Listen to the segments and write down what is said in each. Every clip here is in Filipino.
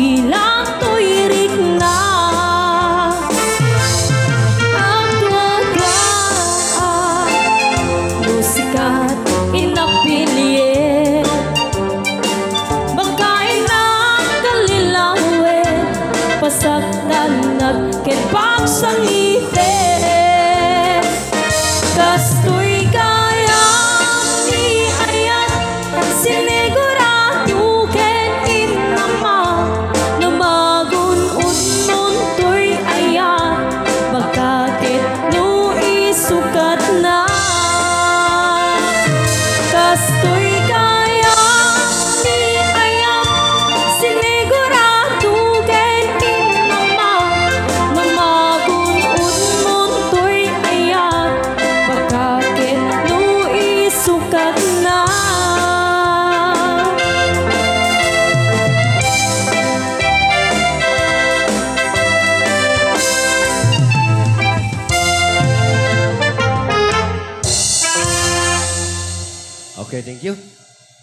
bilang tuirik na musikat inapilye bangkain ng kalilawe pasak na nagkipag sa ngiti kastoy kaya ni ayan sinigurado ken inama namagun unnon to'y ayan bagkakit no isukat na kastoy kaya ni ayan sinigurado ken inama namagun unnon to'y ayan bagkakit no isukat na. Okay, thank you.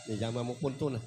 Diyan mo punto na.